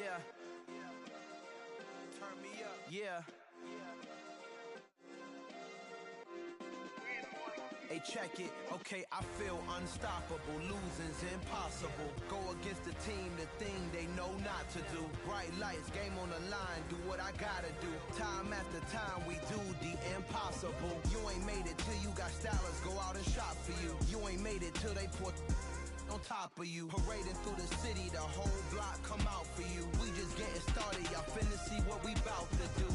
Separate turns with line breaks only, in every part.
Yeah. Turn me up. Yeah. Hey, check it. Okay, I feel unstoppable. Losing's impossible. Go against the team, the thing they know not to do. Bright lights, game on the line. Do what I gotta do. Time after time, we do the impossible. You ain't made it till you got stylers go out and shop for you. You ain't made it till they put on top of you. Parading through the city, the whole block come out for you. We just getting started, y'all finna see what we bout to do.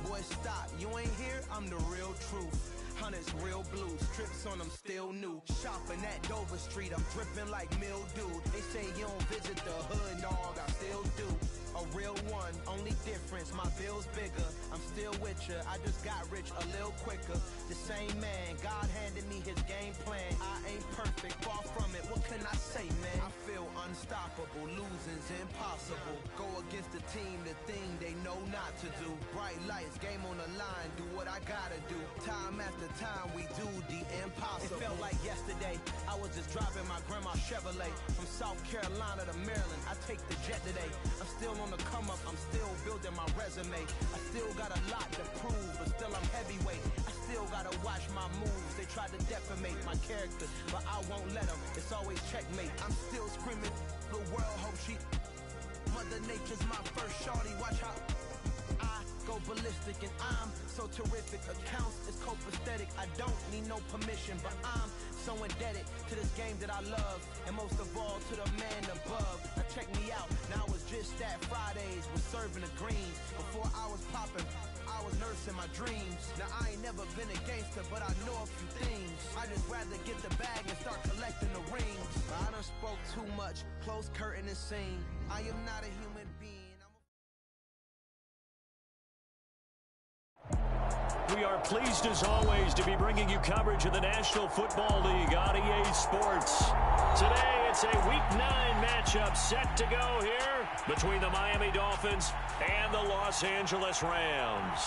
Boy, stop, you ain't here, I'm the real truth. Hunters, real blues, strips on them still new. Shopping at Dover Street, I'm dripping like mildew. They say you don't visit the hood, dog, I still do. A real one, only difference, my bill's bigger. I'm still with ya, I just got rich a little quicker. The same man, God handed me his game plan. I ain't perfect, far from it, what can I say, man? I feel unstoppable, losing's impossible. Go against the team, the thing they know not to do. Bright lights, game on the line, do what I gotta do. Time after time, we do the impossible. It felt like yesterday, I was just driving my grandma's Chevrolet. From South Carolina to Maryland, I take the jet today. I'm still on the come up, I'm still building my resume. I still got a lot to prove, but still I'm heavyweight. I still gotta watch my moves. They tried to defamate my character, but I won't let them. It's always checkmate. I'm still screaming, the world hope she. Mother Nature's my first shorty, watch how I go ballistic, and I'm so terrific. Accounts is copacetic. I don't need no permission, but I'm so indebted to this game that I love, and most of all to the man above. Now check me out, now it's just that Fridays was serving the greens. Before I was popping, I was nursing my dreams. Now I ain't never been a gangster, but I know a few things. I just rather get the bag and start collecting the rings. But I done spoke too much, close curtain and scene. I am not a human being.
We are pleased as always to be bringing you coverage of the National Football League on EA Sports. Today it's a Week 9 matchup set to go here between the Miami Dolphins and the Los Angeles Rams.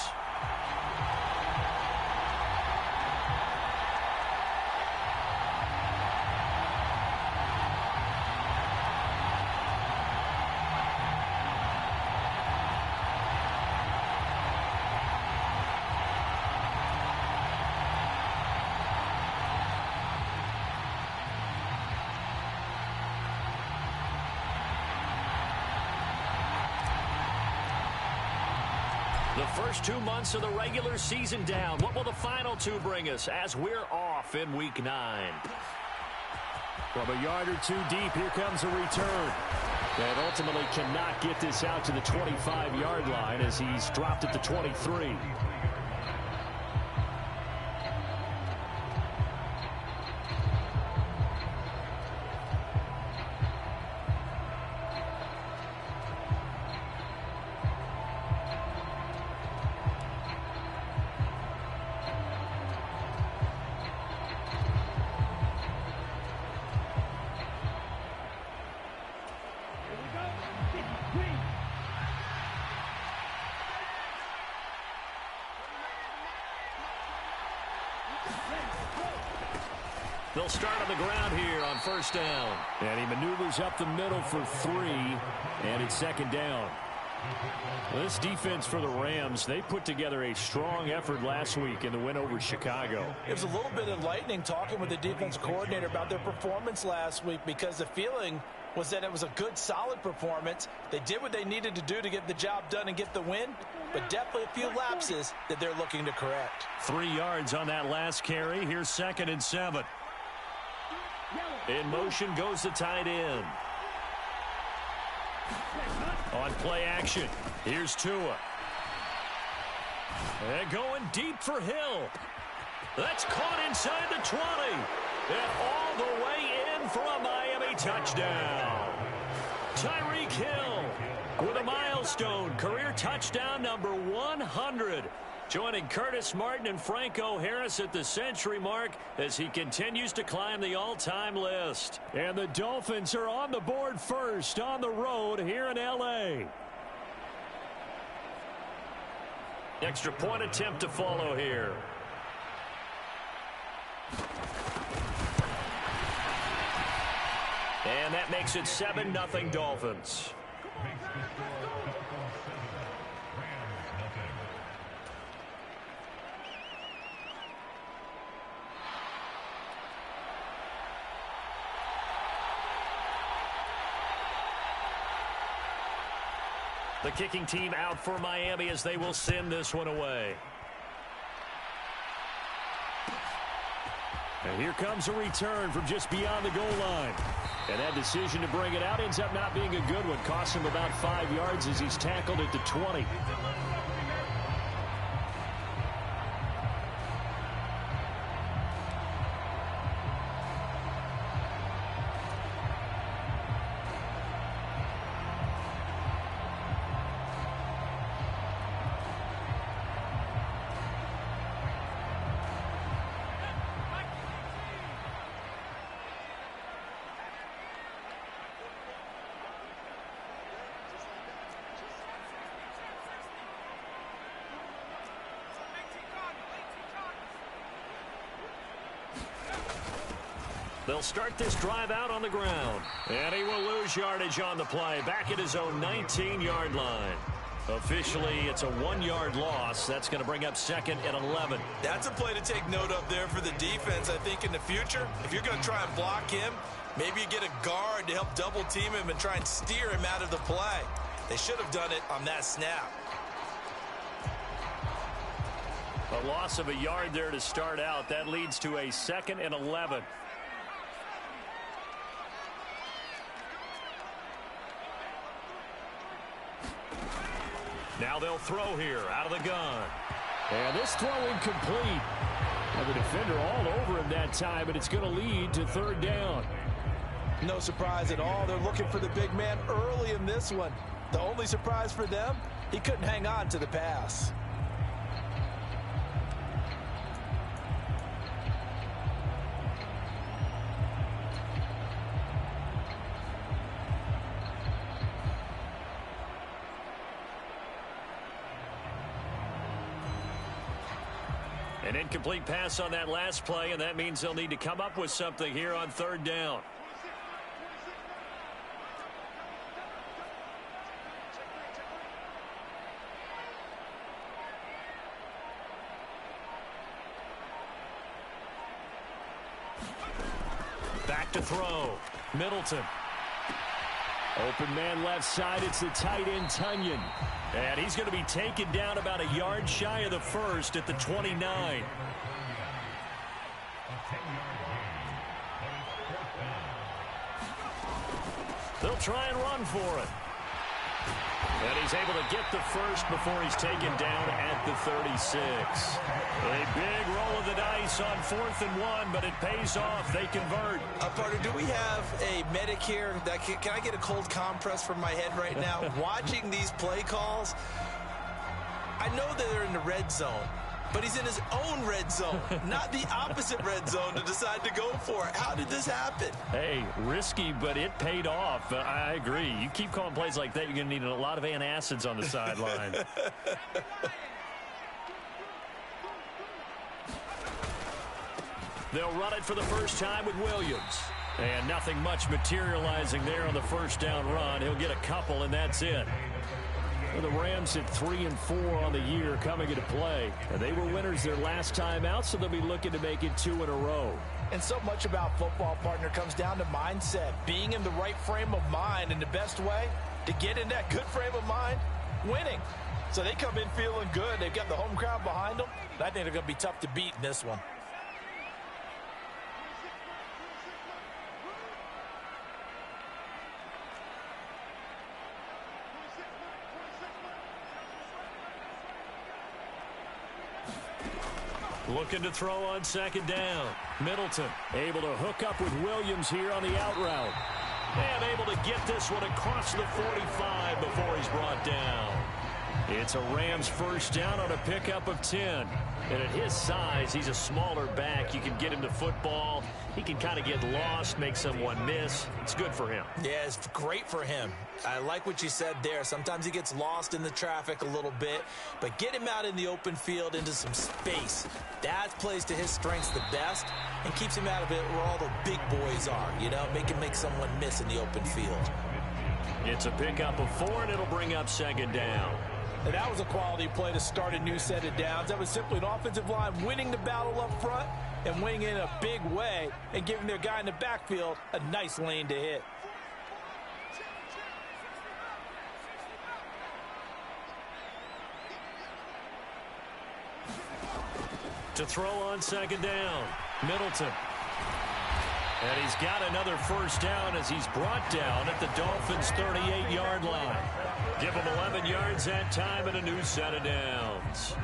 The first 2 months of the regular season down. What will the final two bring us as we're off in Week 9? From a yard or two deep, here comes a return. And ultimately cannot get this out to the 25-yard line as he's dropped at the 23. They'll start on the ground here on first down. And he maneuvers up the middle for 3, and it's second down. This defense for the Rams, they put together a strong effort last week in the win over Chicago.
It was a little bit enlightening talking with the defense coordinator about their performance last week, because the feeling was that it was a good, solid performance. They did what they needed to do to get the job done and get the win, but definitely a few lapses that they're looking to correct.
3 yards on that last carry. Here's 2nd and 7. In motion goes the tight end. On play action, here's Tua. And going deep for Hill. That's caught inside the 20. And all the way in for a Miami touchdown. Tyreek Hill with a milestone career touchdown number 100. Joining Curtis Martin and Franco Harris at the century mark as he continues to climb the all-time list. And the Dolphins are on the board first on the road here in L.A. Extra point attempt to follow here. And that makes it 7-0 Dolphins. The kicking team out for Miami as they will send this one away. And here comes a return from just beyond the goal line. And that decision to bring it out ends up not being a good one. Costs him about 5 yards as he's tackled at the 20. They'll start this drive out on the ground. And he will lose yardage on the play. Back at his own 19-yard line. Officially, it's a 1-yard loss. That's going to bring up 2nd and 11.
That's a play to take note of there for the defense. I think in the future, if you're going to try and block him, maybe you get a guard to help double team him and try and steer him out of the play. They should have done it on that snap.
A loss of a yard there to start out. That leads to a 2nd and 11. Now they'll throw here out of the gun.
And this throw incomplete. And the defender all over him that time, and it's going to lead to 3rd down.
No surprise at all. They're looking for the big man early in this one. The only surprise for them, he couldn't hang on to the pass.
An incomplete pass on that last play, and that means they'll need to come up with something here on 3rd down. Back to throw. Middleton.
Open man left side. It's the tight end, Tunyon.
And he's going to be taken down about a yard shy of the 1st at the 29. They'll try and run for it. And he's able to get the 1st before he's taken down at the 36. A big roll of the dice on 4th and 1, but it pays off. They convert.
Partner, do we have a medic here? Can I get a cold compress from my head right now? Watching these play calls, I know that they're in the red zone, but he's in his own red zone, not the opposite red zone to decide to go for it. How did this happen?
Hey, risky, but it paid off. I agree. You keep calling plays like that, you're going to need a lot of antacids on the sideline. They'll run it for the first time with Williams. And nothing much materializing there on the 1st down run. He'll get a couple, and that's it. Well, the Rams at 3-4 on the year coming into play. And they were winners their last time out, so they'll be looking to make it 2 in a row.
And so much about football, partner, comes down to mindset. Being in the right frame of mind, and the best way to get in that good frame of mind, winning. So they come in feeling good. They've got the home crowd behind them. I think they're going to be tough to beat in this one.
Looking to throw on 2nd down. Middleton able to hook up with Williams here on the out route. And able to get this one across the 45 before he's brought down. It's a Rams 1st down on a pickup of 10. And at his size, he's a smaller back. You can get him to football. He can kind of get lost, make someone miss. It's good for him.
Yeah, it's great for him. I like what you said there. Sometimes he gets lost in the traffic a little bit, but get him out in the open field into some space. That plays to his strengths the best and keeps him out of it where all the big boys are, you know, make someone miss in the open field.
It's a pickup of 4, and it'll bring up 2nd down.
And that was a quality play to start a new set of downs. That was simply an offensive line winning the battle up front and winning in a big way and giving their guy in the backfield a nice lane to hit.
To throw on second down, Middleton. And he's got another first down as he's brought down at the Dolphins' 38-yard line. Give him 11 yards that time and a new set of downs.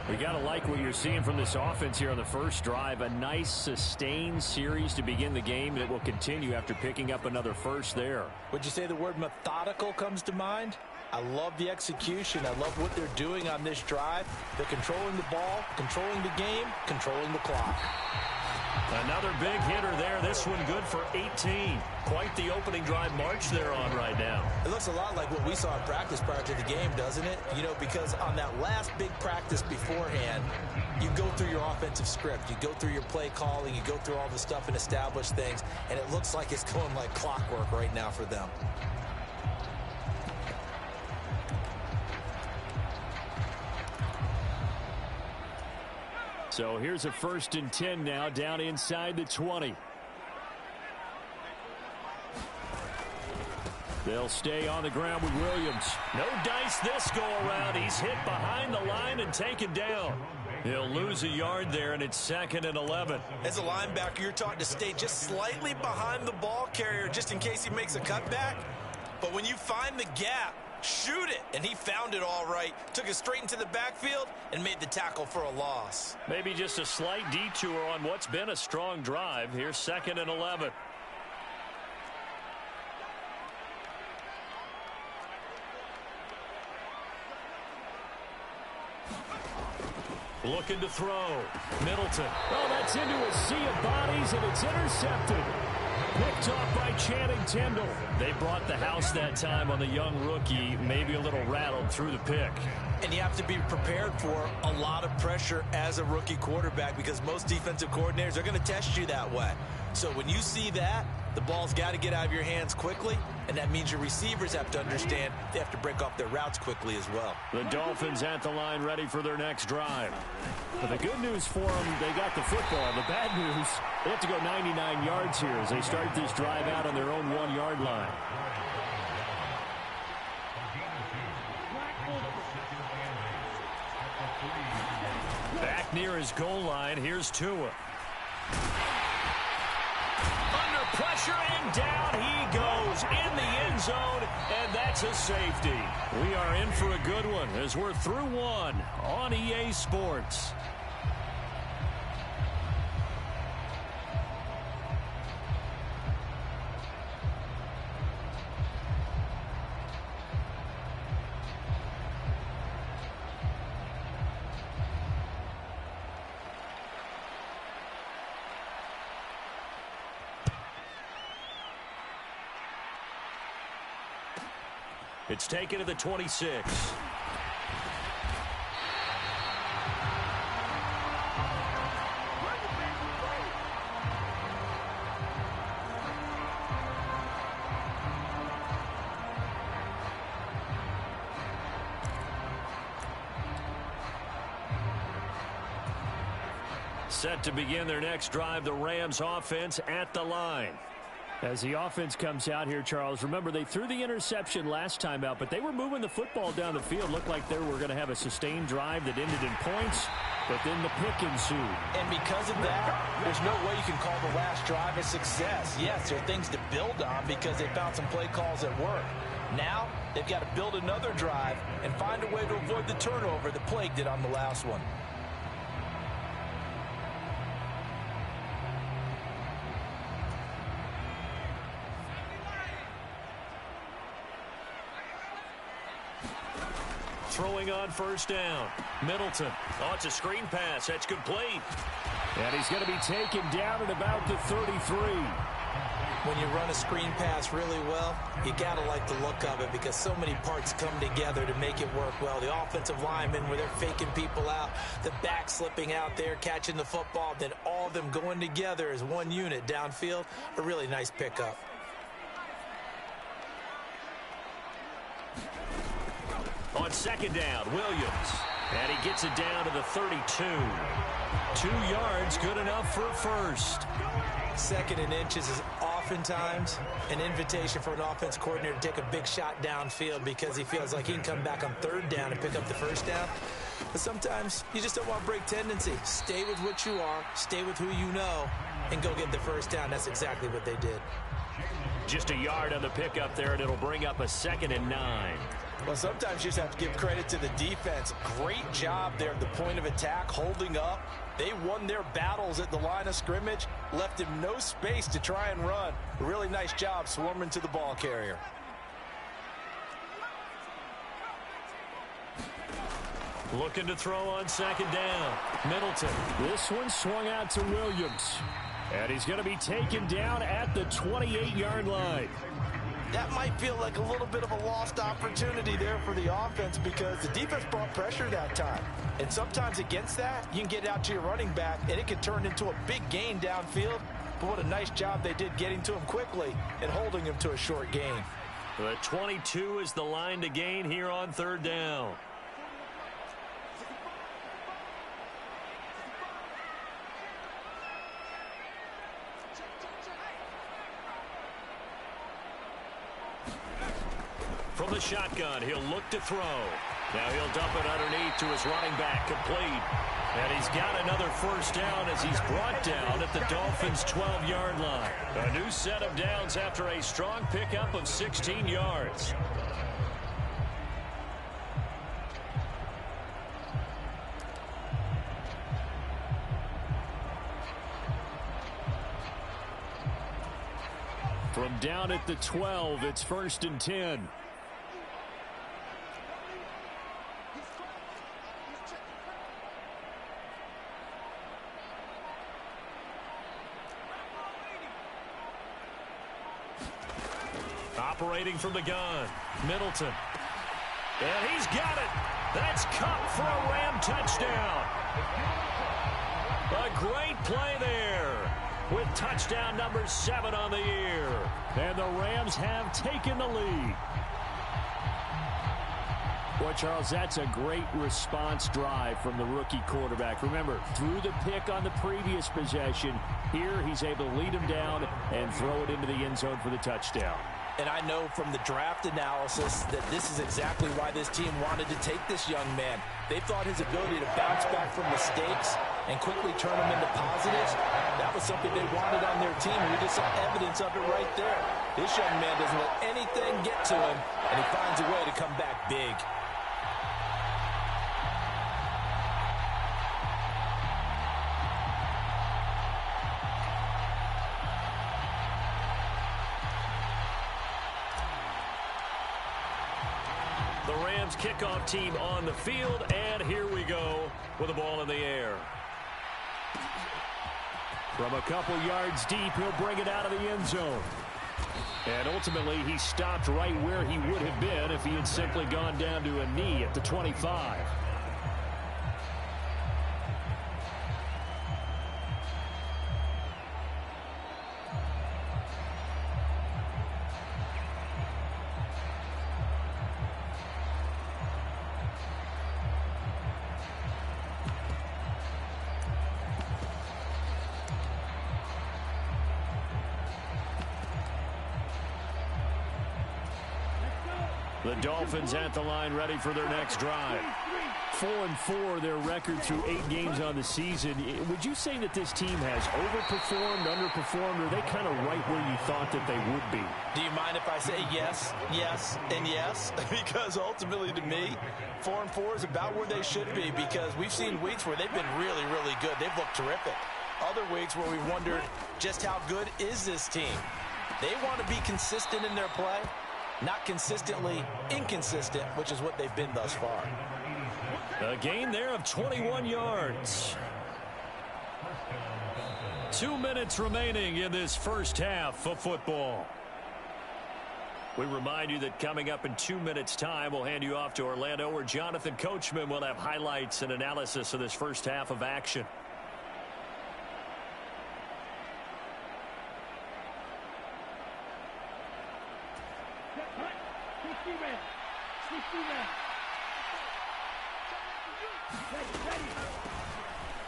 We got to like what you're seeing from this offense here on the first drive. A nice, sustained series to begin the game that will continue after picking up another first there.
Would you say the word methodical comes to mind? I love the execution. I love what they're doing on this drive. They're controlling the ball, controlling the game, controlling the clock.
Another big hitter there. This one good for 18. Quite the opening drive march they're on right now.
It looks a lot like what we saw in practice prior to the game, doesn't it? You know, because on that last big practice beforehand, you go through your offensive script. You go through your play calling. You go through all the stuff and establish things. And it looks like it's going like clockwork right now for them.
So here's a 1st and 10 now down inside the 20. They'll stay on the ground with Williams.
No dice this go around. He's hit behind the line and taken down. He'll lose a yard there, and it's 2nd and 11.
As a linebacker, you're taught to stay just slightly behind the ball carrier just in case he makes a cutback. But when you find the gap, shoot it. And he found it all right. Took it straight into the backfield and made the tackle for a loss.
Maybe just a slight detour on what's been a strong drive. Here's 2nd and 11. Looking to throw. Middleton.
Oh, that's into a sea of bodies, and it's intercepted. Picked off by Channing Tindall.
They brought the house that time on the young rookie, maybe a little rattled through the pick.
And you have to be prepared for a lot of pressure as a rookie quarterback because most defensive coordinators are going to test you that way. So when you see that, the ball's got to get out of your hands quickly, and that means your receivers have to understand they have to break off their routes quickly as well.
The Dolphins at the line ready for their next drive. But the good news for them, they got the football. The bad news, they have to go 99 yards here as they start this drive out on their own 1-yard line.
Back near his goal line, here's Tua. Pressure, and down he goes in the end zone, and that's a safety. We are in for a good one as we're through one on EA Sports. It's taken to the 26. Set to begin their next drive, the Rams offense at the line.
As the offense comes out here, Charles, remember they threw the interception last time out, but they were moving the football down the field. Looked like they were going to have a sustained drive that ended in points, but then the pick ensued.
And because of that, there's no way you can call the last drive a success. Yes, there are things to build on because they found some play calls that work. Now, they've got to build another drive and find a way to avoid the turnover the Plague did on the last one.
Throwing on first down. Middleton. Oh, it's a screen pass. That's complete.
And he's going to be taken down at about the 33.
When you run a screen pass really well, you got to like the look of it because so many parts come together to make it work well. The offensive linemen where they're faking people out, the back slipping out there, catching the football, then all of them going together as one unit downfield. A really nice pickup.
On second down, Williams. And he gets it down to the 32. 2 yards, good enough for a first.
2nd and inches is awfully oftentimes an invitation for an offense coordinator to take a big shot downfield because he feels like he can come back on third down and pick up the first down. But sometimes you just don't want to break tendency. Stay with what you are, stay with who you know, and go get the first down. That's exactly what they did.
Just a yard on the pickup there, and it'll bring up a 2nd and 9.
Well, sometimes you just have to give credit to the defense. Great job there at the point of attack, holding up. They won their battles at the line of scrimmage, left him no space to try and run. A really nice job swarming to the ball carrier.
Looking to throw on 2nd down. Middleton. This one swung out to Williams. And he's going to be taken down at the 28-yard line.
That might feel like a little bit of a lost opportunity there for the offense because the defense brought pressure that time. And sometimes against that, you can get out to your running back, and it can turn into a big gain downfield. But what a nice job they did getting to him quickly and holding him to a short gain.
The 22 is the line to gain here on 3rd down. From the shotgun, he'll look to throw. Now he'll dump it underneath to his running back, complete. And he's got another first down as he's brought down at the Dolphins' 12-yard line. A new set of downs after a strong pickup of 16 yards. From down at the 12, it's 1st and 10. Operating from the gun, Middleton. And he's got it. That's caught for a Ram touchdown. A great play there with touchdown number 7 on the year. And the Rams have taken the lead. Boy, Charles, that's a great response drive from the rookie quarterback. Remember, threw the pick on the previous possession. Here he's able to lead him down and throw it into the end zone for the touchdown.
And I know from the draft analysis that this is exactly why this team wanted to take this young man. They thought his ability to bounce back from mistakes and quickly turn them into positives, that was something they wanted on their team. And we just saw evidence of it right there. This young man doesn't let anything get to him, and he finds a way to come back big.
The Rams kickoff team on the field, and here we go with the ball in the air. From a couple yards deep, he'll bring it out of the end zone. And ultimately, he stopped right where he would have been if he had simply gone down to a knee at the 25. The Dolphins at the line, ready for their next drive. 4-4, their record through 8 games on the season. Would you say that this team has overperformed, underperformed, or are they kind of right where you thought that they would be?
Do you mind if I say yes, yes, and yes? Because ultimately to me, 4-4 is about where they should be because we've seen weeks where they've been really, really good. They've looked terrific. Other weeks where we've wondered just how good is this team. They want to be consistent in their play. Not consistently inconsistent, which is what they've been thus far.
A gain there of 21 yards. 2 minutes remaining in this first half of football. We remind you that coming up in 2 minutes' time, we'll hand you off to Orlando, where Jonathan Coachman will have highlights and analysis of this first half of action.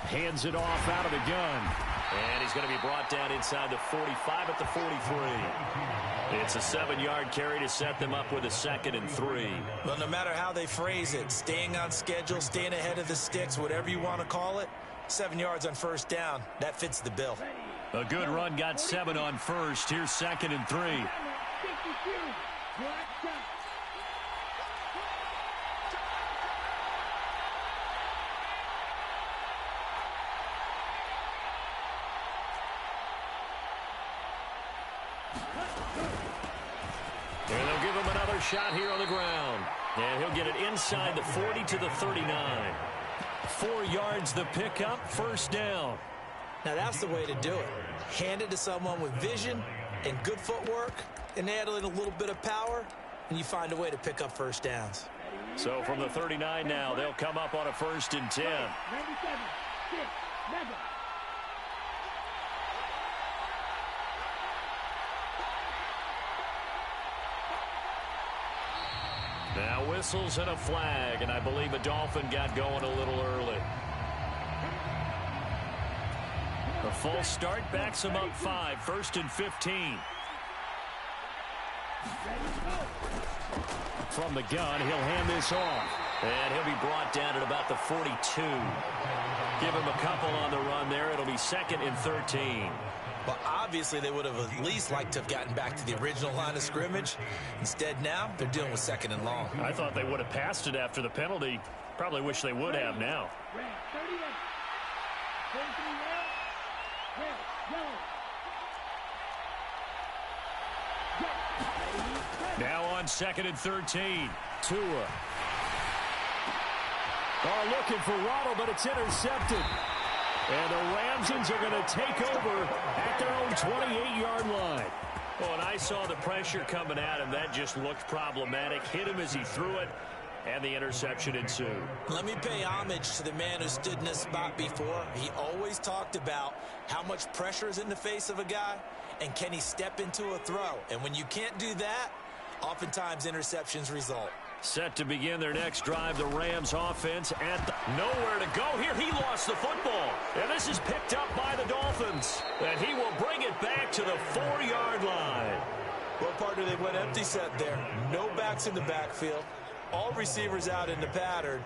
Hands it off out of the gun.
And he's going to be brought down inside the 45 at the 43. It's a 7-yard carry to set them up with a 2nd and 3.
Well, no matter how they phrase it, staying on schedule, staying ahead of the sticks, whatever you want to call it, 7 yards on first down, that fits the bill.
A good run got 7 on first. Here's 2nd and 3. And they'll give him another shot here on the ground. And he'll get it inside the 40 to the 39. 4 yards the pickup, first down.
Now that's the way to do it. Hand it to someone with vision and good footwork, and add in a little bit of power, and you find a way to pick up first downs.
So from the 39 now, they'll come up on a 1st and 10.
97, 6, 7.
Now whistles and a flag, and I believe a Dolphin got going a little early. The false start backs him up 5, 1st and 15. From the gun, he'll hand this off. And he'll be brought down at about the 42. Give him a couple on the run there. It'll be 2nd and 13.
Well, obviously, they would have at least liked to have gotten back to the original line of scrimmage. Instead, now, they're dealing with 2nd and long.
I thought they would have passed it after the penalty. Probably wish they would have now.
Red, 38. 43 red. Red, yellow.
Now on 2nd and 13. Tua.
Oh, looking for Waddle, but it's intercepted. And the Ramsons are going to take over at their own 28-yard line.
Well, and I saw the pressure coming at him. That just looked problematic. Hit him as he threw it, and the interception ensued.
Let me pay homage to the man who stood in this spot before. He always talked about how much pressure is in the face of a guy, and can he step into a throw. And when you can't do that, oftentimes interceptions result.
Set to begin their next drive, the Rams offense at the nowhere to go here. He lost the football, and this is picked up by the Dolphins, and he will bring it back to the 4-yard line.
Well, partner, they went empty set there. No backs in the backfield. All receivers out in the pattern.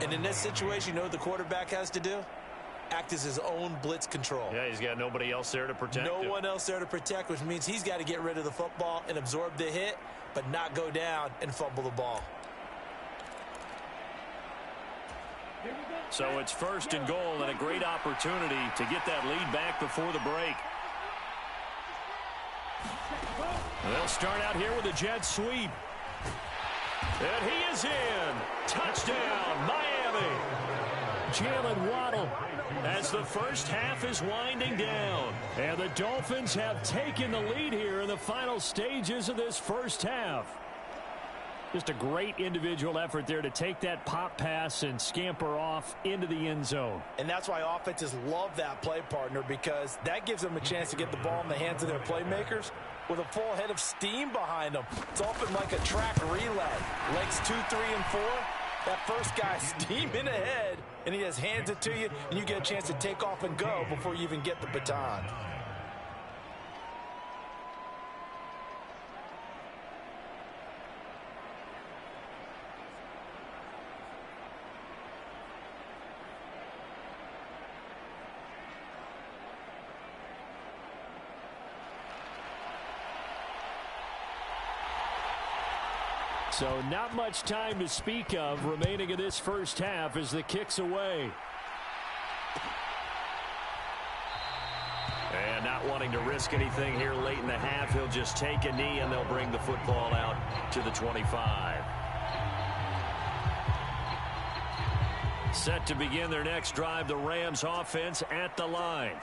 And in this situation, you know what the quarterback has to do? Act as his own blitz control.
Yeah, he's got nobody else there to protect him.
No one else there to protect, which means he's got to get rid of the football and absorb the hit, but not go down and fumble the ball.
So it's 1st and goal and a great opportunity to get that lead back before the break. They'll start out here with a jet sweep. And he is in. Touchdown, Miami.
Jalen Waddle as the first half is winding down. And the Dolphins have taken the lead here in the final stages of this first half. Just a great individual effort there to take that pop pass and scamper off into the end zone.
And that's why offenses love that play, partner, because that gives them a chance to get the ball in the hands of their playmakers with a full head of steam behind them. It's often like a track relay. Legs 2, 3, and 4. That first guy steaming ahead, and he just hands it to you, and you get a chance to take off and go before you even get the baton.
So not much time to speak of remaining in this first half as the kick's away.
And not wanting to risk anything here late in the half, he'll just take a knee and they'll bring the football out to the 25. Set to begin their next drive, the Rams offense at the line.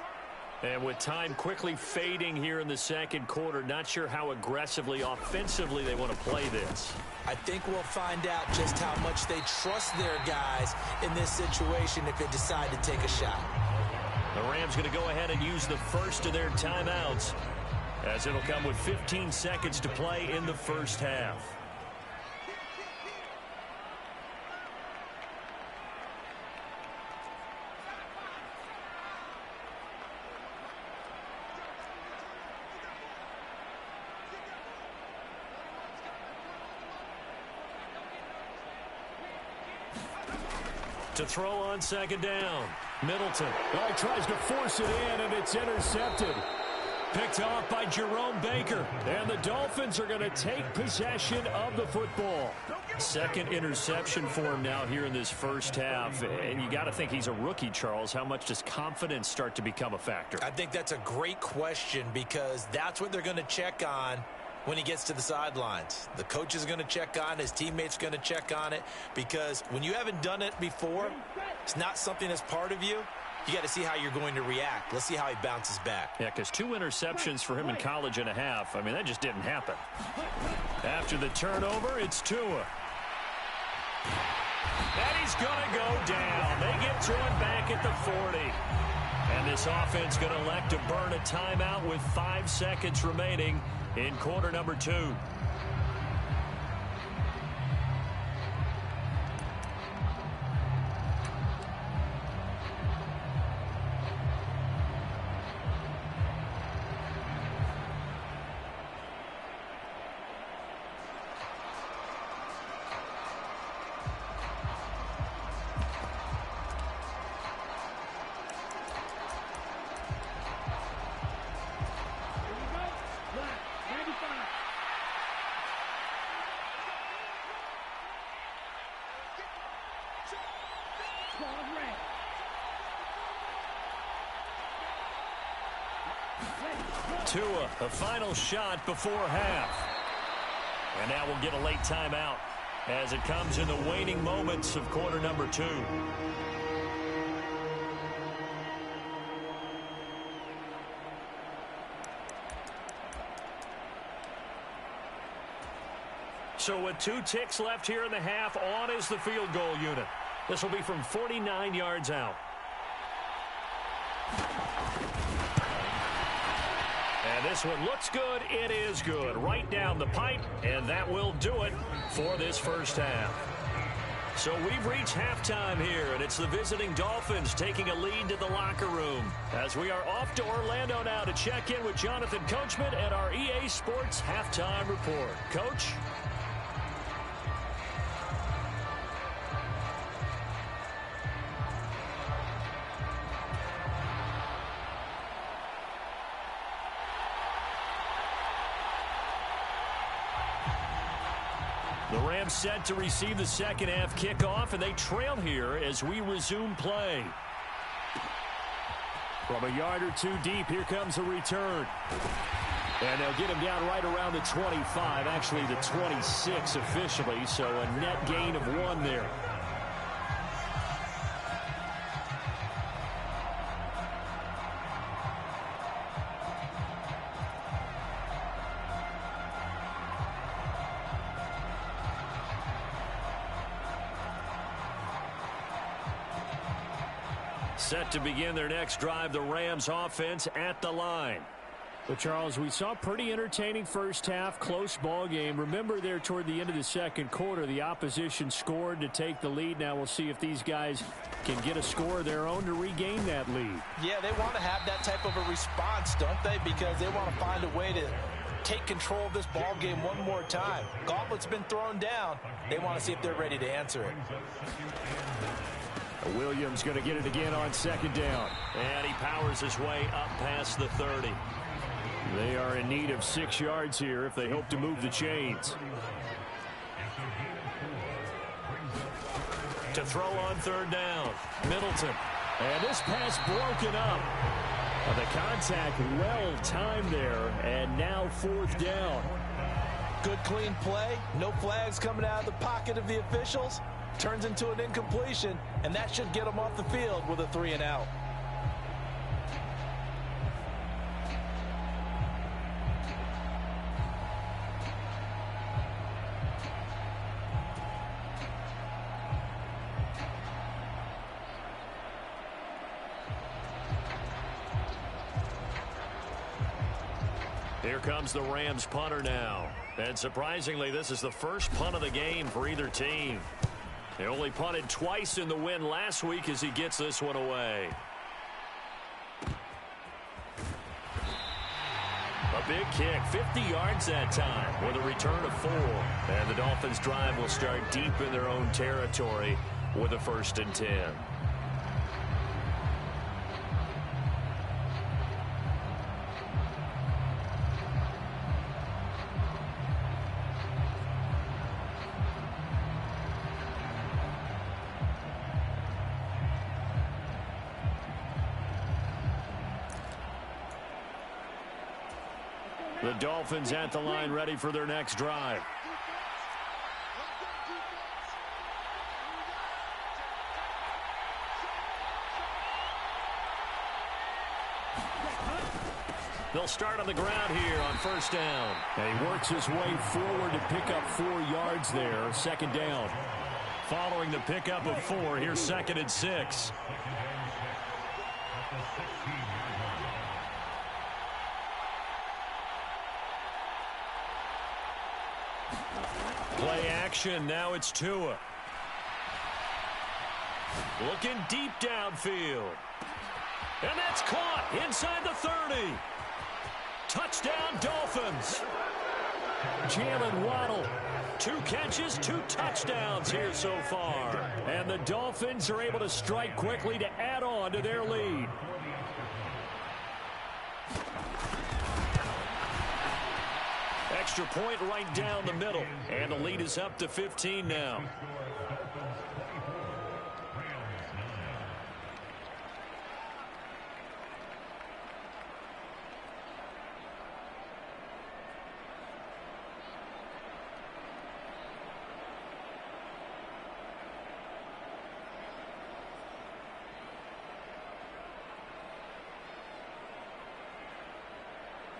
And with time quickly fading here in the second quarter, not sure how aggressively, offensively they want to play this.
I think we'll find out just how much they trust their guys in this situation if they decide to take a shot.
The Rams going to go ahead and use the first of their timeouts, as it'll come with 15 seconds to play in the first half. To throw on second down, Middleton.
Well, he tries to force it in, and it's intercepted.
Picked off by Jerome Baker.
And the Dolphins are going to take possession of the football.
Second interception for him now here in this first half. And you got to think he's a rookie, Charles. How much does confidence start to become a factor?
I think that's a great question because that's what they're going to check on when he gets to the sidelines. The coach is going to check on it. His teammates are going to check on it because when you haven't done it before, it's not something that's part of you. You got to see how you're going to react. Let's see how he bounces back.
Yeah, because 2 interceptions for him in college and a half. I mean, that just didn't happen. After the turnover, it's Tua. And he's going to go down. They get to him back at the 40. And this offense going to elect to burn a timeout with 5 seconds remaining in quarter number 2. Tua, a final shot before half. And now we'll get a late timeout as it comes in the waning moments of quarter number 2. So with 2 ticks left here in the half, on is the field goal unit. This will be from 49 yards out. And this one looks good. It is good. Right down the pipe, and that will do it for this first half. So we've reached halftime here, and it's the visiting Dolphins taking a lead to the locker room as we are off to Orlando now to check in with Jonathan Coachman and our EA Sports Halftime Report. Coach? The Rams set to receive the second half kickoff, and they trail here as we resume play. From a yard or 2 deep, here comes a return. And they'll get him down right around the 25, actually the 26 officially, so a net gain of 1 there. Set to begin their next drive, the Rams offense at the line.
But, Charles, we saw a pretty entertaining first half, close ball game. Remember there toward the end of the second quarter, the opposition scored to take the lead. Now we'll see if these guys can get a score of their own to regain that lead.
Yeah, they want to have that type of a response, don't they? Because they want to find a way to take control of this ball game one more time. Gauntlet's been thrown down. They want to see if they're ready to answer it.
Williams going to get it again on second down.
And he powers his way up past the 30.
They are in need of 6 yards here if they hope to move the chains.
To throw on third down, Middleton.
And this pass broken up. The contact well timed there, and now 4th down.
Good clean play. No flags coming out of the pocket of the officials. Turns into an incompletion, and that should get them off the field with a 3 and out.
Here comes the Rams punter now. And surprisingly, this is the first punt of the game for either team. He only punted twice in the win last week as he gets this one away. A big kick, 50 yards that time with a return of 4. And the Dolphins drive will start deep in their own territory. with a 1st and 10. The Dolphins at the line, ready for their next drive. They'll start on the ground here on 1st down.
And he works his way forward to pick up 4 yards there. 2nd down.
Following the pickup of 4, here's 2nd and 6. Play action. Now it's Tua. Looking deep downfield. And that's caught inside the 30. Touchdown, Dolphins.
Jalen Waddle.
2 catches, 2 touchdowns here so far.
And the Dolphins are able to strike quickly to add on to their lead.
Extra point right down the middle. And the lead is up to 15 now.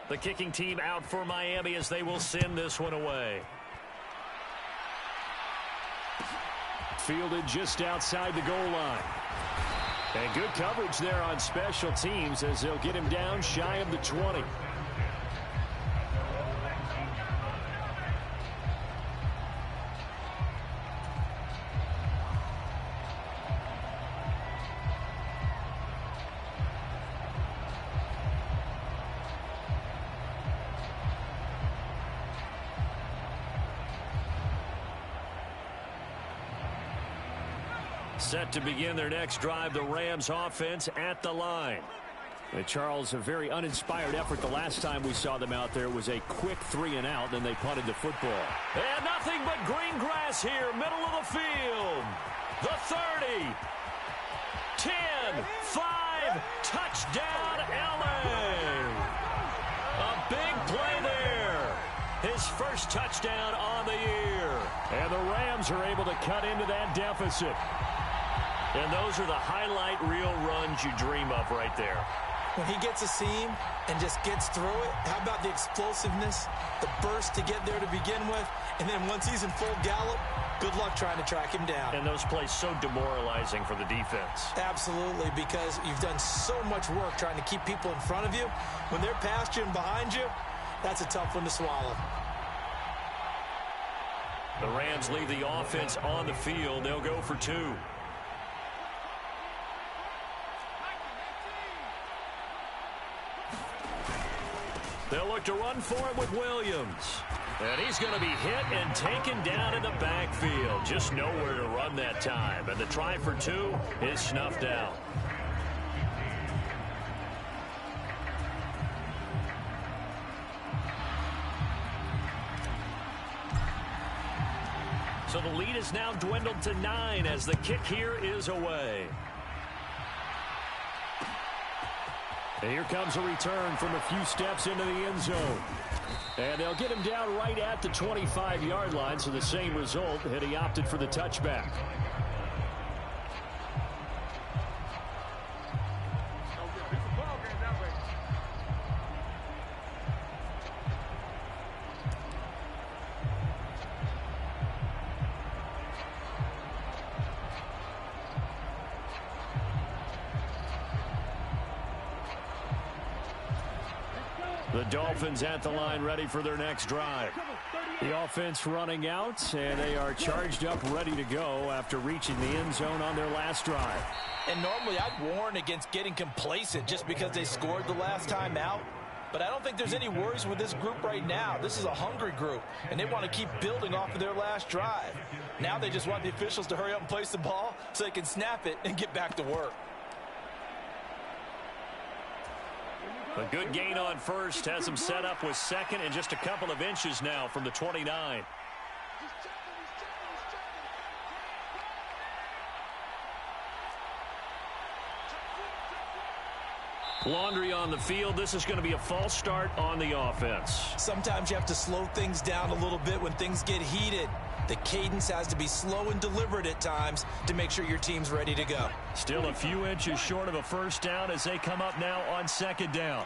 The kicking team out for Miami as they will send this one away.
Fielded just outside the goal line. And good coverage there on special teams as they'll get him down shy of the 20.
Set to begin their next drive, the Rams offense at the line.
Charles, a very uninspired effort the last time we saw them out there was a quick 3-and-out, then they punted the football.
And nothing but green grass here, middle of the field. The 30, 10, 5, touchdown LA. A big play there. His first touchdown on the year.
And the Rams are able to cut into that deficit.
And those are the highlight reel runs you dream of right there.
When he gets a seam and just gets through it, how about the explosiveness, the burst to get there to begin with, and then once he's in full gallop, good luck trying to track him down.
And those plays so demoralizing for the defense.
Absolutely, because you've done so much work trying to keep people in front of you. When they're past you and behind you, that's a tough one to swallow.
The Rams leave the offense on the field. They'll go for 2. They'll look to run for it with Williams. And he's going to be hit and taken down in the backfield. Just nowhere to run that time. And the try for 2 is snuffed out. So the lead is now dwindled to 9 as the kick here is away.
And here comes a return from a few steps into the end zone. And they'll get him down right at the 25-yard line, so the same result, and he opted for the touchback.
The Dolphins at the line, ready for their next drive.
The offense running out, and they are charged up, ready to go after reaching the end zone on their last drive.
And normally I'd warn against getting complacent just because they scored the last time out. But I don't think there's any worries with this group right now. This is a hungry group, and they want to keep building off of their last drive. Now they just want the officials to hurry up and place the ball so they can snap it and get back to work.
A good gain on first has them set up with second and just a couple of inches now from the 29. Laundry on the field. This is going to be a false start on the offense.
Sometimes you have to slow things down a little bit when things get heated. The cadence has to be slow and deliberate at times to make sure your team's ready to go.
Still a few inches short of a first down as they come up now on second down.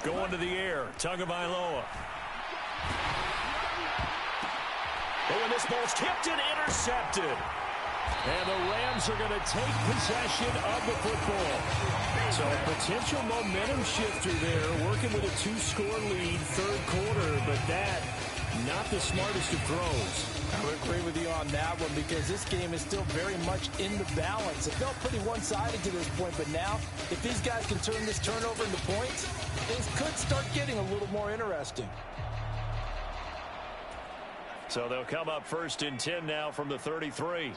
Going to the air, Tagovailoa. Oh, and this ball's tipped and intercepted. And the Rams are going to take possession of the football. So a potential momentum shifter there, working with a 2-score lead, third quarter, but that, not the smartest of throws.
I would agree with you on that one because this game is still very much in the balance. It felt pretty one-sided to this point, but now, if these guys can turn this turnover into points, things could start getting a little more interesting.
So they'll come up first and 10 now from the 33.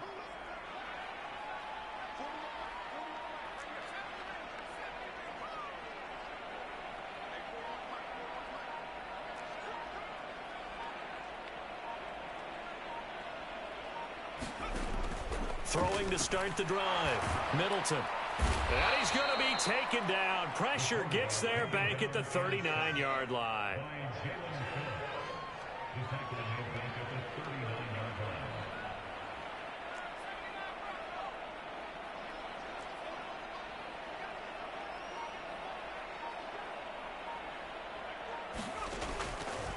Throwing to start the drive. Middleton. And he's going to be taken down. Pressure gets there back at the 39-yard line.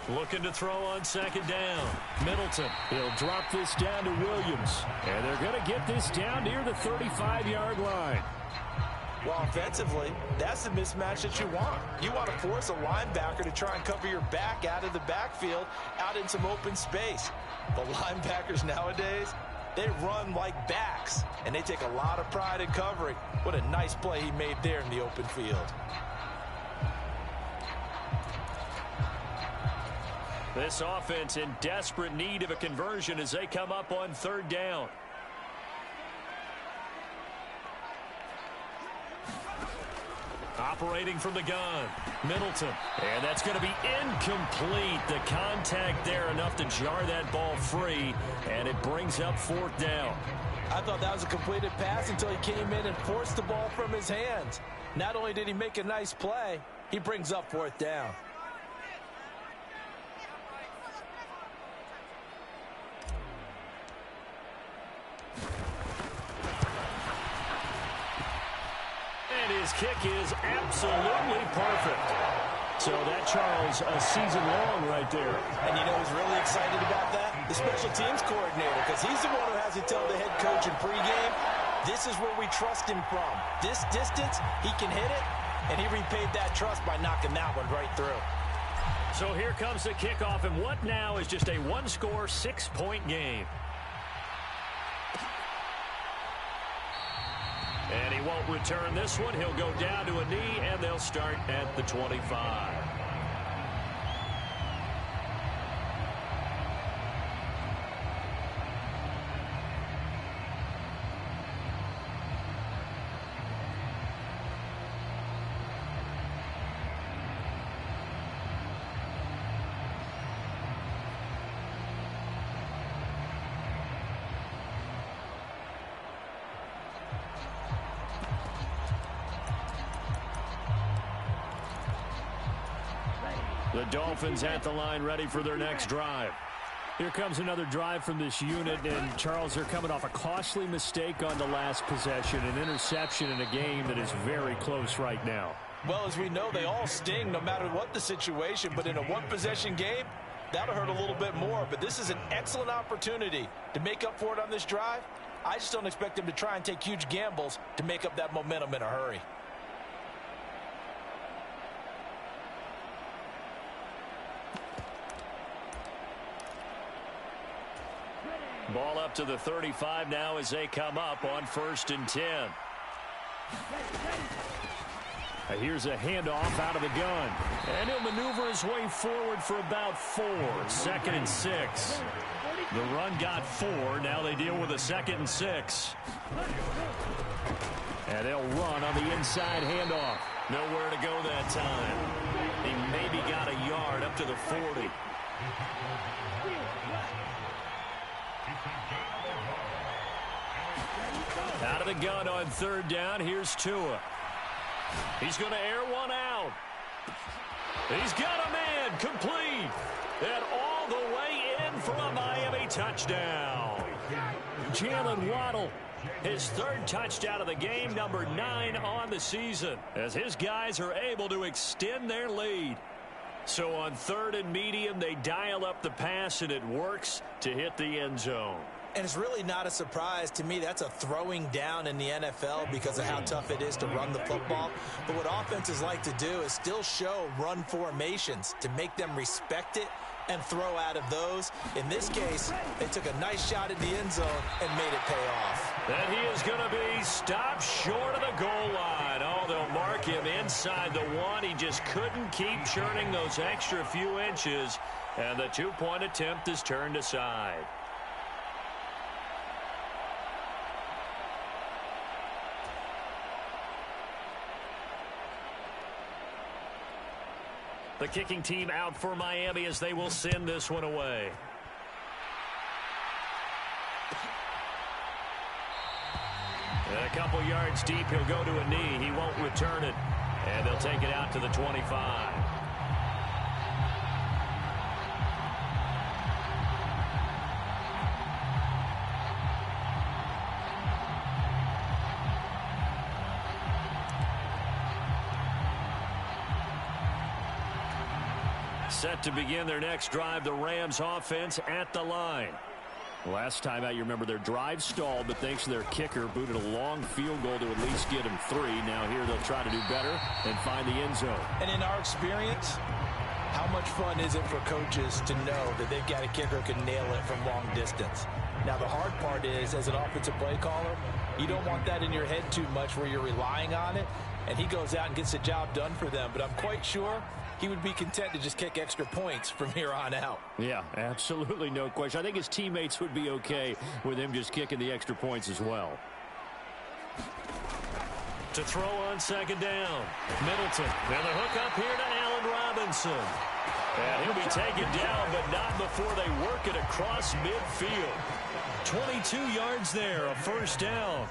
Looking to throw on second down. Middleton. He'll drop this down to Williams. And they're going to get this down near the 35-yard line.
Well, offensively, that's the mismatch that you want. You want to force a linebacker to try and cover your back out of the backfield, out in some open space. The linebackers nowadays, they run like backs, and they take a lot of pride in covering. What a nice play he made there in the open field.
This offense in desperate need of a conversion as they come up on third down. Operating from the gun, Middleton. And that's going to be incomplete. The contact there enough to jar that ball free, and it brings up fourth down.
I thought that was a completed pass until he came in and forced the ball from his hands. Not only did he make a nice play, he brings up fourth down.
His kick is absolutely perfect. So that, Charles, a season long right there.
And you know who's really excited about that? The special teams coordinator, because he's the one who has to tell the head coach in pregame, this is where we trust him from. This distance, he can hit it, and he repaid that trust by knocking that one right through.
So here comes the kickoff, and what now is just a one-score, 6-point game. And he won't return this one. He'll go down to a knee, and they'll start at the 25. The Dolphins at the line ready for their next drive. Here comes another drive from this unit, and Charles, they're coming off a costly mistake on the last possession, an interception in a game that is very close right now.
Well, as we know, they all sting no matter what the situation, but in a one-possession game, that'll hurt a little bit more. But this is an excellent opportunity to make up for it on this drive. I just don't expect them to try and take huge gambles to make up that momentum in a hurry.
Ball up to the 35 now as they come up on 1st and 10. Here's a handoff out of the gun. And he'll maneuver his way forward for about 4. 2nd and 6. The run got 4. Now they deal with a 2nd and 6. And they'll run on the inside handoff. Nowhere to go that time. He maybe got a yard up to the 40. Out of the gun on 3rd down. Here's Tua. He's going to air one out. He's got a man complete. And all the way in for a Miami touchdown. Jalen Waddle, his 3rd touchdown of the game, number 9 on the season, as his guys are able to extend their lead. So on 3rd and medium, they dial up the pass, and it works to hit the end zone.
And it's really not a surprise to me. That's a throwing down in the NFL because of how tough it is to run the football. But what offenses like to do is still show run formations to make them respect it and throw out of those. In this case, they took a nice shot at the end zone and made it pay off.
And he is going to be stopped short of the goal line. Oh, they'll mark him inside the 1. He just couldn't keep churning those extra few inches. And the 2-point attempt is turned aside. The kicking team out for Miami as they will send this one away. And a couple yards deep, he'll go to a knee. He won't return it. And they'll take it out to the 25. Set to begin their next drive, the Rams offense at the line. Last time out, you remember their drive stalled, but thanks to their kicker, booted a long field goal to at least get them 3. Now here they'll try to do better and find the end zone.
And in our experience, how much fun is it for coaches to know that they've got a kicker who can nail it from long distance? Now the hard part is, as an offensive play caller, you don't want that in your head too much where you're relying on it, and he goes out and gets the job done for them. But I'm quite sure he would be content to just kick extra points from here on out.
Yeah, absolutely no question. I think his teammates would be okay with him just kicking the extra points as well. To throw on 2nd down, Middleton. And the hook up here to Allen Robinson. And he'll be taken down, but not before they work it across midfield. 22 yards there, a 1st down.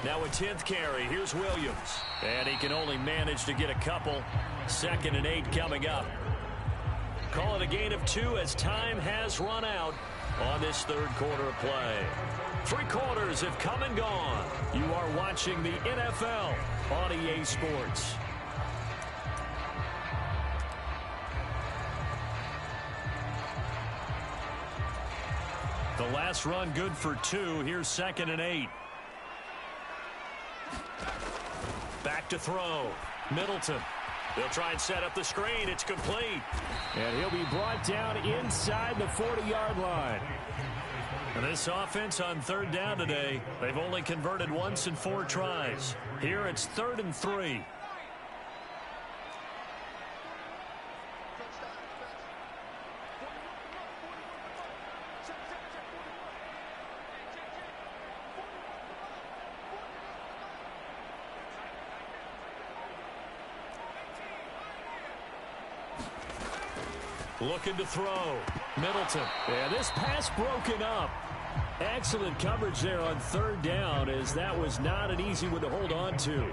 Now a 10th carry. Here's Williams. And he can only manage to get a couple. 2nd and 8 coming up. Call it a gain of 2 as time has run out on this 3rd quarter of play. 3 quarters have come and gone. You are watching the NFL on EA Sports. The last run good for 2. Here's 2nd and 8. Back to throw. Middleton. They'll try and set up the screen. It's complete. And he'll be brought down inside the 40-yard line. And this offense on 3rd down today, they've only converted once in 4 tries. Here it's 3rd and 3. Looking to throw. Middleton. And this pass broken up. Excellent coverage there on 3rd down, as that was not an easy one to hold on to.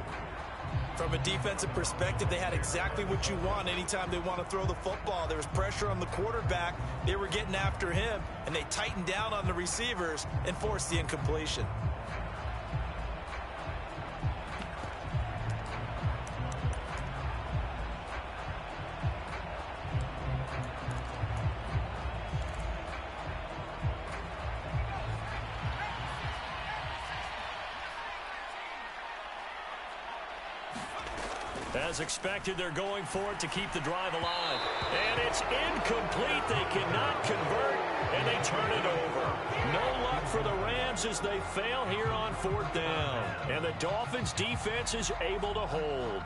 From a defensive perspective, they had exactly what you want anytime they want to throw the football. There was pressure on the quarterback. They were getting after him, and they tightened down on the receivers and forced the incompletion. As expected, they're going for it to keep the drive alive. And it's
is incomplete. They cannot convert, and they turn it over. No luck for the Rams as they fail here on 4th down. And the Dolphins' defense is able to hold.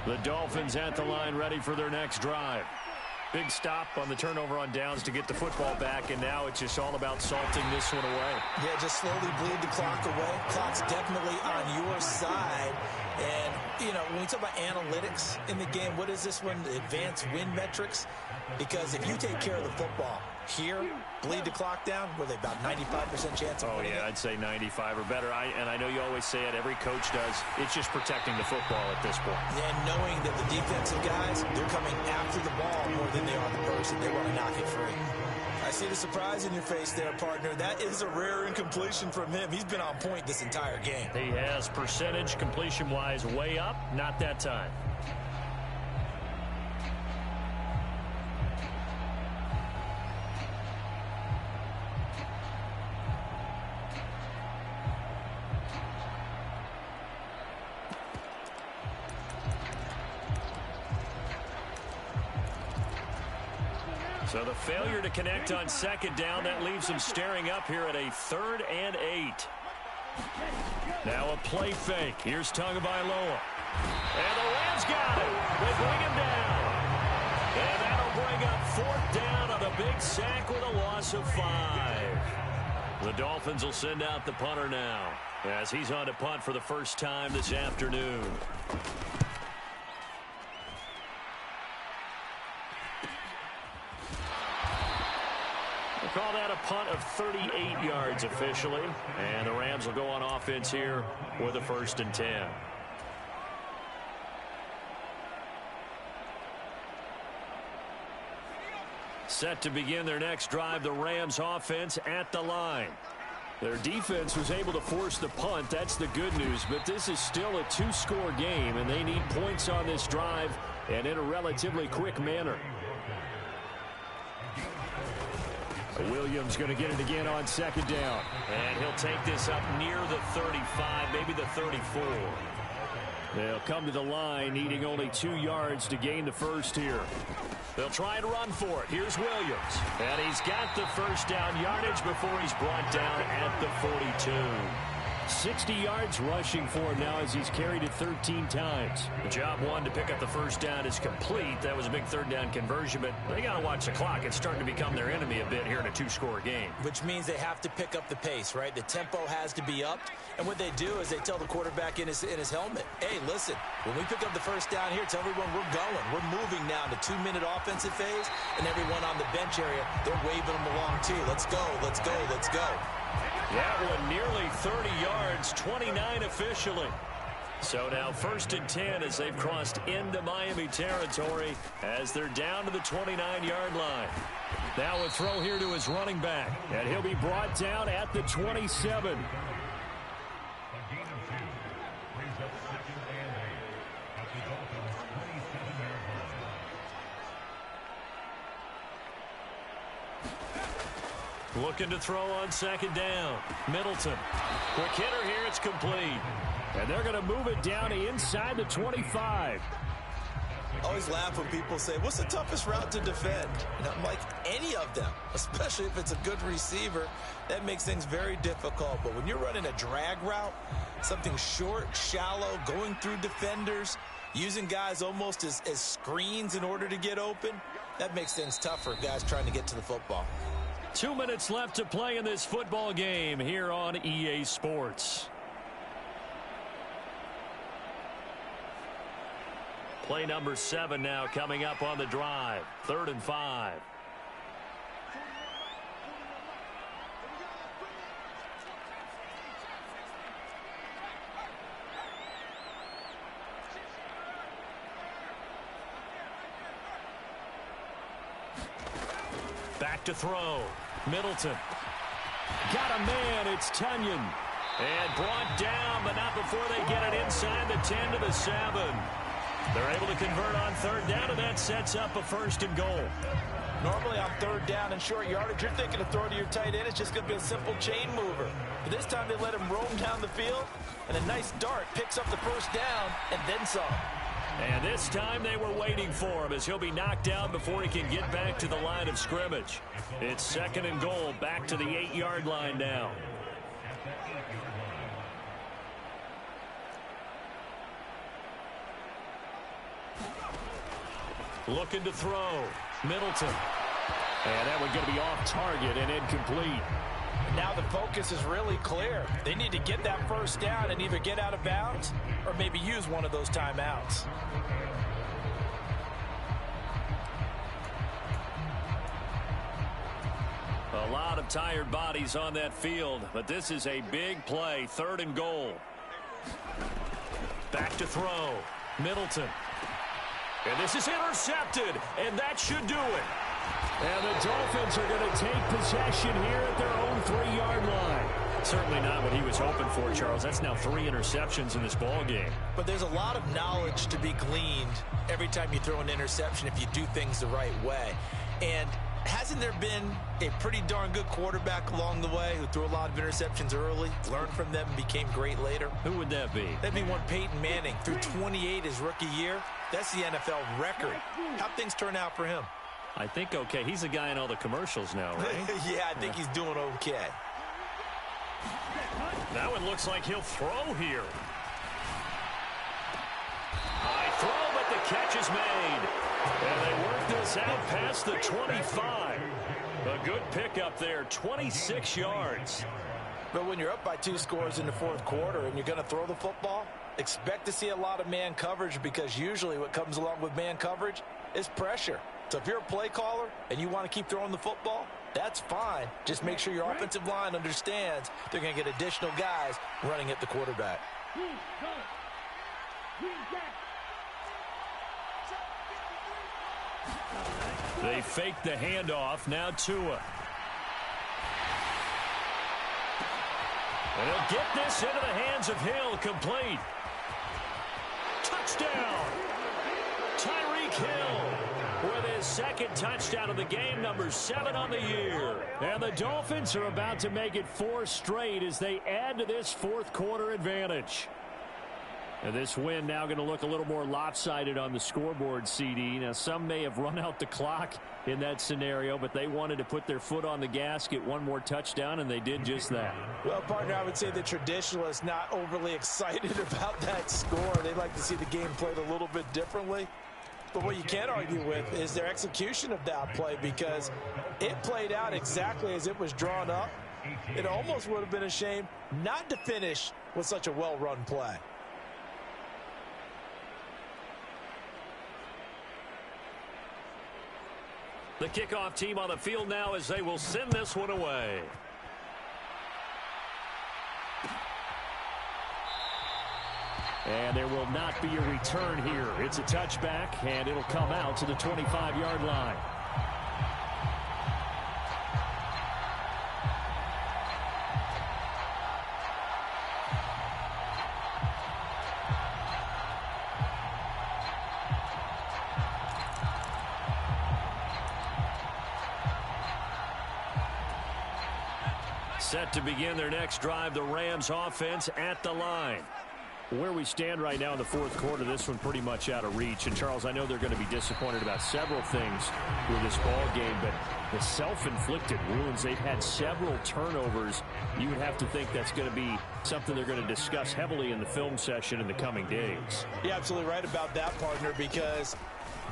The Dolphins at the line, ready for their next drive. Big stop on the turnover on downs to get the football back, and now it's just all about salting this one away.
Yeah, just slowly bleed the clock away. Clock's definitely on your side. And, you know, when we talk about analytics in the game, what is this one? Advanced win metrics? Because if you take care of the football here, bleed the clock down, were they about 95% chance of winning?
Oh, yeah, I'd say 95 or better. And I know you always say it, every coach does. It's just protecting the football at this point.
And knowing that the defensive guys, they're coming after the ball more than they are the person. They want to knock it free. I see the surprise in your face there, partner. That is a rare incompletion from him. He's been on point this entire game.
He has percentage completion-wise way up, not that time. So the failure to connect on 2nd down, that leaves him staring up here at a 3rd and 8. Now a play fake. Here's Tagovailoa. And the Rams got it. They bring him down. And that'll bring up 4th down on a big sack with a loss of 5. The Dolphins will send out the punter now, as he's on to punt for the first time this afternoon. Call that a punt of 38 yards officially. And the Rams will go on offense here with a 1st and 10. Set to begin their next drive, the Rams offense at the line. Their defense was able to force the punt. That's the good news. But this is still a 2-score game, and they need points on this drive and in a relatively quick manner. Williams going to get it again on 2nd down. And he'll take this up near the 35, maybe the 34. They'll come to the line needing only 2 yards to gain the first here. They'll try and run for it. Here's Williams. And he's got the first down yardage before he's brought down at the 42. 60 yards rushing for him now as he's carried it 13 times. The job one to pick up the first down is complete. That was a big 3rd down conversion, but they got to watch the clock. It's starting to become their enemy a bit here in a 2-score game.
Which means they have to pick up the pace, right? The tempo has to be upped. And what they do is they tell the quarterback in his helmet, hey, listen, when we pick up the first down here, tell everyone we're going. We're moving now to 2-minute offensive phase, and everyone on the bench area, they're waving them along too. Let's go, let's go, let's go.
That one nearly 30 yards, 29 officially. So now 1st and 10 as they've crossed into Miami territory as they're down to the 29-yard line. Now a throw here to his running back, and he'll be brought down at the 27. Looking to throw on 2nd down. Middleton. Quick hitter here. It's complete. And they're going to move it down inside the 25.
I always laugh when people say, what's the toughest route to defend? And I'm like, any of them, especially if it's a good receiver. That makes things very difficult. But when you're running a drag route, something short, shallow, going through defenders, using guys almost as screens in order to get open, that makes things tough for guys trying to get to the football.
2 minutes left to play in this football game here on EA Sports. Play number 7 now coming up on the drive. 3rd and 5. Back to throw. Middleton. Got a man. It's Tunyon. And brought down, but not before they get it inside the 10 to the 7. They're able to convert on third down, and that sets up a 1st and goal.
Normally on third down and short yardage, you're thinking of throwing to your tight end. It's just going to be a simple chain mover. But this time they let him roam down the field, and a nice dart picks up the 1st down and then some.
And this time they were waiting for him as he'll be knocked down before he can get back to the line of scrimmage. It's 2nd and goal, back to the 8-yard line now. Looking to throw. Middleton. And that one's going to be off target and incomplete.
Now the focus is really clear. They need to get that 1st down and either get out of bounds or maybe use one of those timeouts.
A lot of tired bodies on that field, but this is a big play. 3rd and goal. Back to throw. Middleton. And this is intercepted, and that should do it.
And the Dolphins are going to take possession here at their own 3-yard line.
Certainly not what he was hoping for, Charles. That's now 3 interceptions in this ball game.
But there's a lot of knowledge to be gleaned every time you throw an interception if you do things the right way. And hasn't there been a pretty darn good quarterback along the way who threw a lot of interceptions early, learned from them, and became great later?
Who would that be?
That'd be one Peyton Manning. Threw 28 his rookie year. That's the NFL record. How'd things turn out for him?
I think okay. He's the guy in all the commercials now, right?
Yeah, I think he's doing okay.
That one looks like he'll throw here. High throw, but the catch is made. And they work this out past the 25. A good pickup there, 26 yards.
But when you're up by 2 scores in the 4th quarter and you're going to throw the football, expect to see a lot of man coverage because usually what comes along with man coverage is pressure. So if you're a play caller and you want to keep throwing the football, that's fine. Just make sure your offensive line understands they're going to get additional guys running at the quarterback.
They fake the handoff. Now Tua. And he'll get this into the hands of Hill. Complete. Touchdown. Tyreek Hill with his 2nd touchdown of the game, number 7 on the year.
And the Dolphins are about to make it 4 straight as they add to this 4th quarter advantage. And this win now going to look a little more lopsided on the scoreboard, CD. Now, some may have run out the clock in that scenario, but they wanted to put their foot on the gas, get one more touchdown, and they did just that.
Well, partner, I would say the traditionalists not overly excited about that score. They'd like to see the game played a little bit differently. But what you can't argue with is their execution of that play because it played out exactly as it was drawn up. It almost would have been a shame not to finish with such a well-run play.
The kickoff team on the field now as they will send this one away.
And there will not be a return here. It's a touchback, and it'll come out to the 25-yard line.
Set to begin their next drive, the Rams offense at the line.
Where we stand right now in the 4th quarter, this one pretty much out of reach. And, Charles, I know they're going to be disappointed about several things with this ball game, but the self-inflicted wounds, they've had several turnovers. You would have to think that's going to be something they're going to discuss heavily in the film session in the coming days.
You're absolutely right about that, partner, because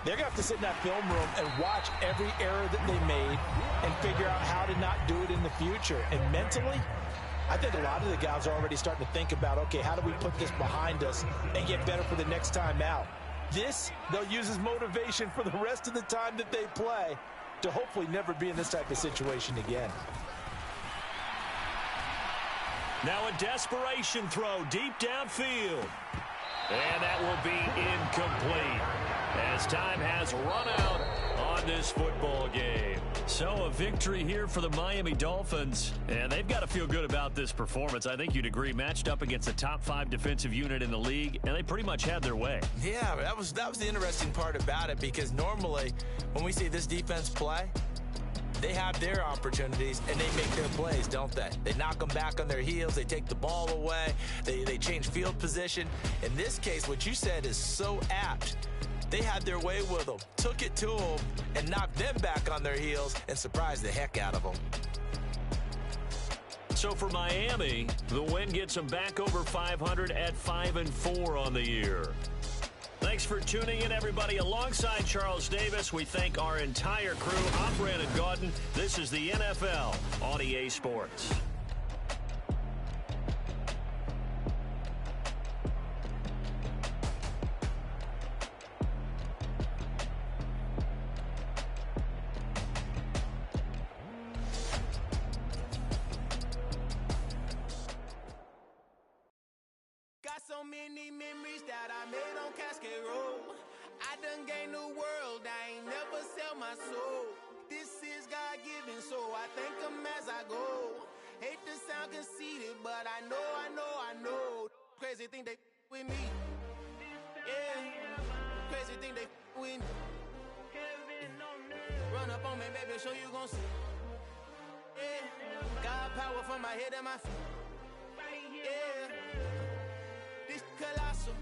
they're going to have to sit in that film room and watch every error that they made and figure out how to not do it in the future. And mentally, I think a lot of the guys are already starting to think about, okay, how do we put this behind us and get better for the next time out? This, they'll use as motivation for the rest of the time that they play to hopefully never be in this type of situation again.
Now a desperation throw deep downfield. And that will be incomplete as time has run out on this football game.
So a victory here for the Miami Dolphins, and they've got to feel good about this performance. I think you'd agree, matched up against the top 5 defensive unit in the league, and they pretty much had their way.
Yeah, that was the interesting part about it, because normally when we see this defense play, they have their opportunities, and they make their plays, don't they? They knock them back on their heels. They take the ball away. They change field position. In this case, what you said is so apt. They had their way with them, took it to them, and knocked them back on their heels and surprised the heck out of them.
So for Miami, the win gets them back over 500 at 5-4 on the year. Thanks for tuning in, everybody. Alongside Charles Davis, we thank our entire crew. I'm Brandon Gaudin. This is the NFL on EA Sports.
Got so many memories that I made on Cascade Road. I done gained the world, I ain't never sell my soul. This is God-given, so I thank him as I go. Hate to sound conceited, but I know. Crazy thing they with me. Yeah, crazy thing they with me. Run up on me, baby, show you gon' see. Yeah, God power from my head and my feet. Yeah. This colossal,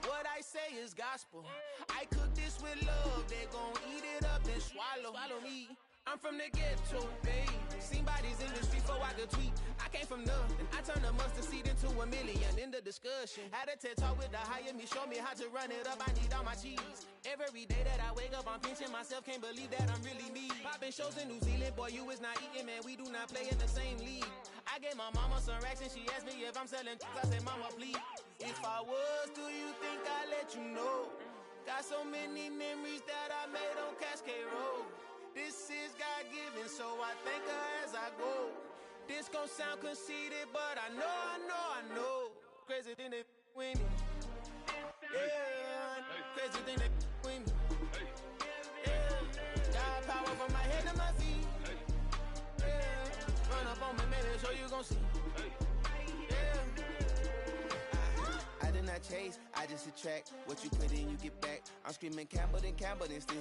what I say is gospel. I cook this with love, they gon' eat it up and swallow me. I'm from the ghetto, babe. Seen bodies in the street before I could tweet. I came from nothing, I turned a mustard seed into $1 million in the discussion. Had a TED talk with the higher me, show me how to run it up, I need all my cheese. Every day that I wake up, I'm pinching myself, can't believe that I'm really me. Popping shows in New Zealand, boy, you is not eating, man, we do not play in the same league. I gave my mama some racks and she asked me if I'm selling, I said, mama, please. If I was, do you think I'd let you know? Got so many memories that I made on Cascade Road. This is God-given, so I thank her as I go. This gon' sound conceited, but I know. Crazy thing they with me. Yeah, crazy thing they with me. Yeah, got power from my head to my feet. Yeah, run up on me, maybe so you gon' see. Yeah. I did not chase, I just attract. What you put in, you get back. I'm screaming Campbell, then still